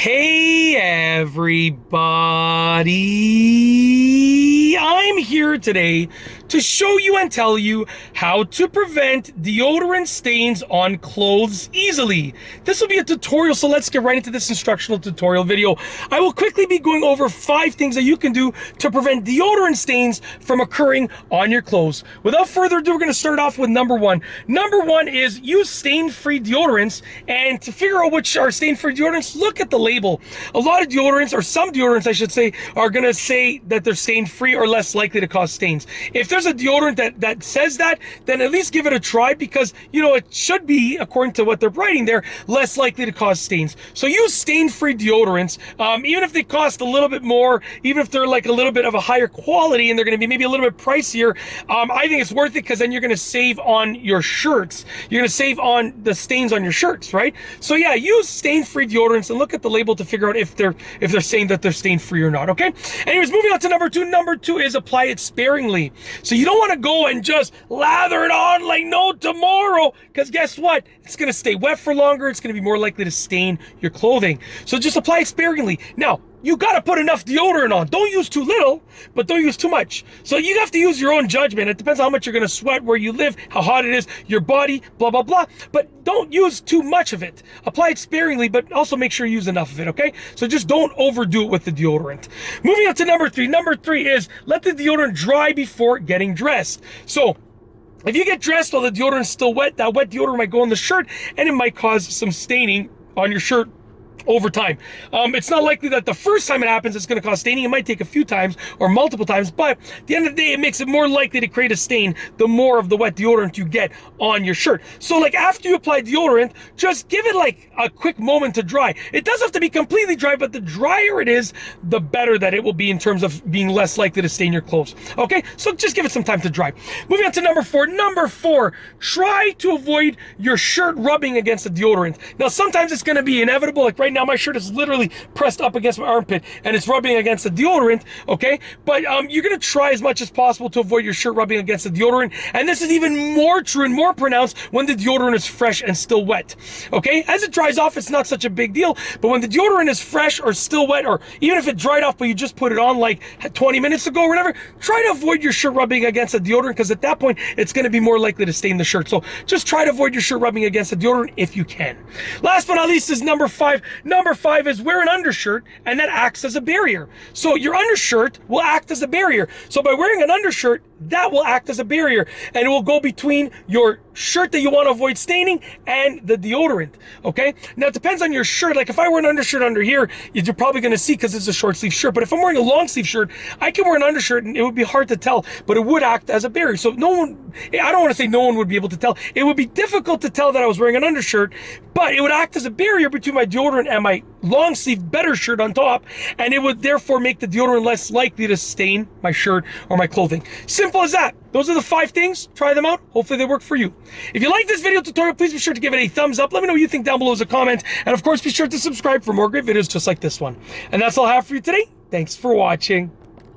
Hey everybody! I'm here today to show you and tell you how to prevent deodorant stains on clothes easily. This will be a tutorial, so let's get right into this instructional tutorial video. I will quickly be going over 5 things that you can do to prevent deodorant stains from occurring on your clothes. Without further ado, we're going to start off with number 1. Number 1 is use stain-free deodorants, and to figure out which are stain-free deodorants, look at the label. A lot of deodorants, or some deodorants I should say, are going to say that they're stain-free or less likely to cause stains. If there's a deodorant that says that, then at least give it a try, because you know it should be, according to what they're writing there, less likely to cause stains. So use stain-free deodorants, even if they cost a little bit more, even if they're like a little bit of a higher quality and they're going to be maybe a little bit pricier. I think it's worth it, because then you're going to save on your shirts. You're going to save on the stains on your shirts, right? So yeah, use stain-free deodorants and look at the label to figure out if they're saying that they're stain-free or not. Okay. Anyways, moving on to number 2. Number 2 is apply it sparingly. So you don't want to go and just lather it on like no tomorrow, because guess what? It's going to stay wet for longer. It's going to be more likely to stain your clothing. So just apply it sparingly. Now, you got to put enough deodorant on. Don't use too little, but don't use too much. So you have to use your own judgment. It depends on how much you're going to sweat, where you live, how hot it is, your body, blah, blah, blah. But don't use too much of it. Apply it sparingly, but also make sure you use enough of it, okay? So just don't overdo it with the deodorant. Moving on to number 3. Number 3 is let the deodorant dry before getting dressed. So if you get dressed while the deodorant is still wet, that wet deodorant might go on the shirt, and it might cause some staining on your shirt over time. It's not likely that the first time it happens it's going to cause staining. It might take a few times or multiple times, but at the end of the day, it makes it more likely to create a stain the more of the wet deodorant you get on your shirt. So like after you apply deodorant, just give it like a quick moment to dry. It doesn't have to be completely dry, but the drier it is, the better that it will be in terms of being less likely to stain your clothes. Okay, so just give it some time to dry. Moving on to number 4. Number 4, try to avoid your shirt rubbing against the deodorant. Now sometimes it's going to be inevitable, like right now my shirt is literally pressed up against my armpit and it's rubbing against the deodorant, okay? But you're going to try as much as possible to avoid your shirt rubbing against the deodorant, and this is even more true and more pronounced when the deodorant is fresh and still wet, okay? As it dries off, it's not such a big deal, but when the deodorant is fresh or still wet, or even if it dried off but you just put it on like 20 minutes ago or whatever, try to avoid your shirt rubbing against the deodorant, because at that point it's going to be more likely to stain the shirt. So just try to avoid your shirt rubbing against the deodorant if you can. Last but not least is number 5. Number 5 is wear an undershirt, and that acts as a barrier. So your undershirt will act as a barrier. So by wearing an undershirt, that will act as a barrier, and it will go between your shirt that you want to avoid staining and the deodorant, okay? Now it depends on your shirt. Like if I wear an undershirt under here, you're probably going to see, because it's a short sleeve shirt. But if I'm wearing a long sleeve shirt, I can wear an undershirt and it would be hard to tell, but it would act as a barrier. So no one, I don't want to say no one would be able to tell. It would be difficult to tell that I was wearing an undershirt, but it would act as a barrier between my deodorant and my long sleeve better shirt on top, and it would therefore make the deodorant less likely to stain my shirt or my clothing. Simple as that. Those are the 5 things. Try them out. Hopefully they work for you. If you like this video tutorial, please be sure to give it a thumbs up. Let me know what you think down below as a comment. And of course, be sure to subscribe for more great videos just like this one. And that's all I have for you today. Thanks for watching.